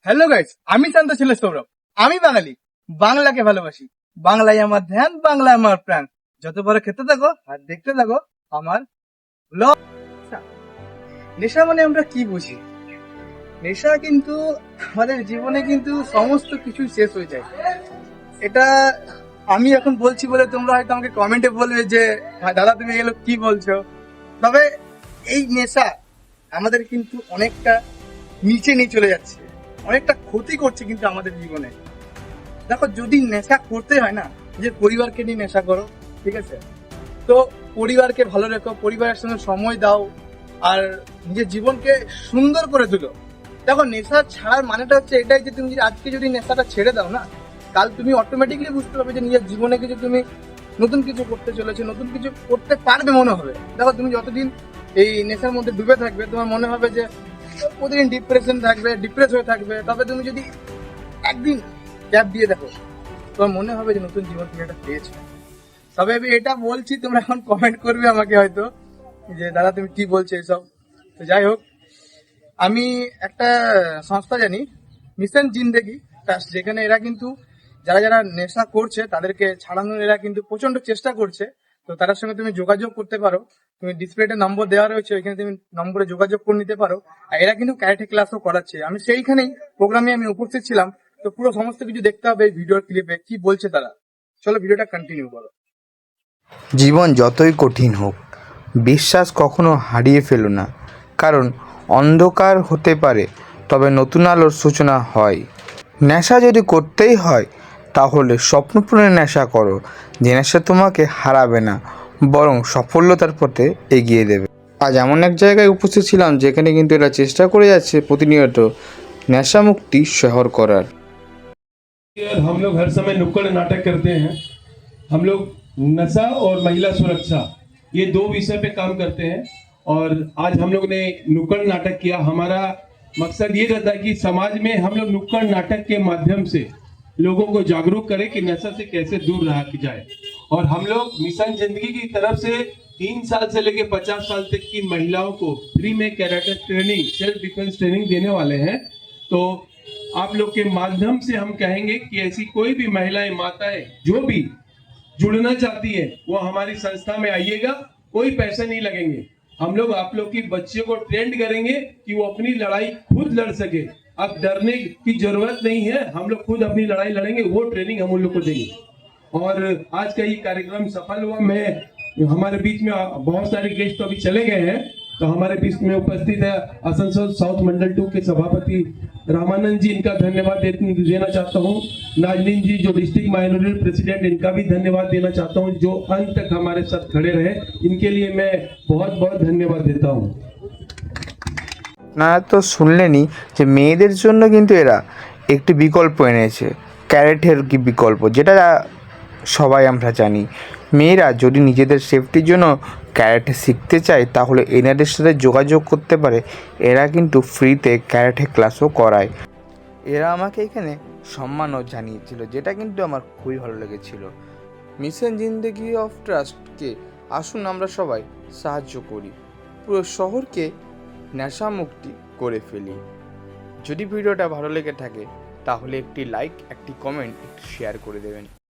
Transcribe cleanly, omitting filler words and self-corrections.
Hello guys, আমি শান্ত ছেলে সৌরভ। আমি বাঙালি, বাংলাকে ভালোবাসি। বাংলায় আমার ধ্যান, বাংলায় আমার প্রাণ। যত বড় খেতে থাকো আর দেখতে থাকো আমার ব্লগ। নেশা মানে আমরা কি বুঝি? নেশা কিন্তু আমাদের জীবনে কিন্তু সমস্ত কিছু শেষ হয়ে যায়। এটা আমি এখন বলছি বলে তোমরা হয়তো আমাকে কমেন্টে বলবে যে দাদা তুমি এগুলো কি বলছো। তবে এই নেশা আমাদের কিন্তু অনেকটা নিচে নিয়ে চলে যাচ্ছে, অনেকটা ক্ষতি করছে কিন্তু আমাদের জীবনে। দেখো, যদি নেশা করতে হয় না, নিজের পরিবারকে নিয়ে নেশা করো, ঠিক আছে? তো পরিবারকে ভালো রেখো, পরিবারের সঙ্গে সময় দাও, আর নিজের জীবনকে সুন্দর করে তুলো। দেখো, নেশা ছাড়ার মানেটা হচ্ছে এটাই যে তুমি আজকে যদি নেশাটা ছেড়ে দাও না, কাল তুমি অটোমেটিকলি বুঝতে পারবে যে নিজের জীবনে কিছু তুমি নতুন কিছু করতে চলেছে, নতুন কিছু করতে পারবে মনে হবে। দেখো, তুমি যতদিন এই নেশার মধ্যে ডুবে থাকবে তোমার মনে হবে যে প্রতিদিন ডিপ্রেস হয়ে থাকবে। তবে তুমি যদি একদিন গ্যাপ দিয়ে দেখো, তোমার মনে হবে যে নতুন জীবন তুমি একটা পেয়েছো। তবে আমি এটা বলছি, তোমরা এখন কমেন্ট করবে আমাকে হয়তো যে দাদা তুমি কি বলছো এসব। তো যাই হোক, আমি একটা সংস্থা জানি, মিশন জিন্দেগি ট্রাস্ট, যেখানে এরা কিন্তু যারা যারা নেশা করছে তাদেরকে ছাড়ানোর এরা কিন্তু প্রচন্ড চেষ্টা করছে। তো তার সঙ্গে তুমি যোগাযোগ করতে পারো, তুমি ডিসপ্লেতে নম্বর দেওয়া রয়েছে, ওইখানে তুমি নম্বরে যোগাযোগ করে নিতে পারো। আর এরা কিন্তু ক্যারাটে ক্লাসও করাচ্ছে। আমি সেইখানেই প্রোগ্রামে আমি উপস্থিত ছিলাম। তো পুরো সমস্ত কিছু দেখতে হবে এই ভিডিওর ক্লিপে, কি বলছে তারা। চলো ভিডিওটা কন্টিনিউ করো। জীবন যতই কঠিন হোক, বিশ্বাস কখনো হারিয়ে ফেলো না। কারণ অন্ধকার হতে পারে, তবে নতুন আলোর সূচনা হয়। নেশা যদি করতেই হয় তাহলে স্বপ্নপূরণের নেশা করো, যে নেশা তোমাকে হারাবে না, বরং সফলতার পথে এগিয়ে দেবে। আজ এমন এক জায়গায় উপস্থিত ছিলাম যেখানে কিন্তু এরা চেষ্টা করে যাচ্ছে প্রতিনিয়ত নেশামুক্তি শহর করার। हम लोग हर समय नुक्कड़ नाटक करते हैं। हम लोग नशा और महिला सुरक्षा ये दो विषय पे काम करते हैं। और आज हम लोग ने नुक्कड़ नाटक किया। हमारा मकसद ये रहता है कि समाज में हम लोग नुक्कड़ नाटक के माध्यम से लोगों को जागरूक करें कि नशा से कैसे दूर रहा जाए। और हम लोग मिशन जिंदगी की तरफ से 3 साल से लेकर 50 साल तक की महिलाओं को फ्री में karate training, self defence training देने वाले हैं। तो आप लोग के माध्यम से हम कहेंगे कि ऐसी कोई भी महिलाएं, माताएं जो भी जुड़ना चाहती है वो हमारी संस्था में आइएगा। कोई पैसे नहीं लगेंगे। हम लोग आप लोग की बच्चियों को ट्रेंड करेंगे कि वो अपनी लड़ाई खुद लड़ सके। अब डरने की जरूरत नहीं है, हम लोग खुद अपनी लड़ाई लड़ेंगे। वो ट्रेनिंग हम उन लोग को देंगे। और आज का ये कार्यक्रम सफल हुआ। मैं हमारे बीच में बहुत सारे गेस्ट तो अभी चले गए हैं, तो हमारे बीच में उपस्थित है आसनसोल साउथ मंडल 2 के सभापति रामानंद जी, इनका धन्यवाद देना चाहता हूँ। नाजनीन जी जो डिस्ट्रिक्ट माइनॉरिटी प्रेसिडेंट, इनका भी धन्यवाद देना चाहता हूँ, जो अंत तक हमारे साथ खड़े रहे। इनके लिए मैं बहुत बहुत धन्यवाद देता हूँ। আপনারা তো শুনলেনই যে মেয়েদের জন্য কিন্তু এরা একটি বিকল্প এনেছে, ক্যারেটের কি বিকল্প, যেটা সবাই আমরা জানি। মেয়েরা যদি নিজেদের সেফটির জন্য ক্যারেটে শিখতে চায় তাহলে এনাদের সাথে যোগাযোগ করতে পারে। এরা কিন্তু ফ্রিতে ক্যারেটে ক্লাসও করায়। এরা আমাকে এখানে সম্মানও জানিয়েছিল, যেটা কিন্তু আমার খুবই ভালো লেগেছিল। মিশন জিন্দেগি অফ ট্রাস্টকে আসুন আমরা সবাই সাহায্য করি, পুরো শহরকে নেশামুক্তি করে ফেলি। যদি ভিডিওটা ভালো লেগে থাকে তাহলে একটি লাইক, একটি কমেন্ট, একটি শেয়ার করে দেবেন।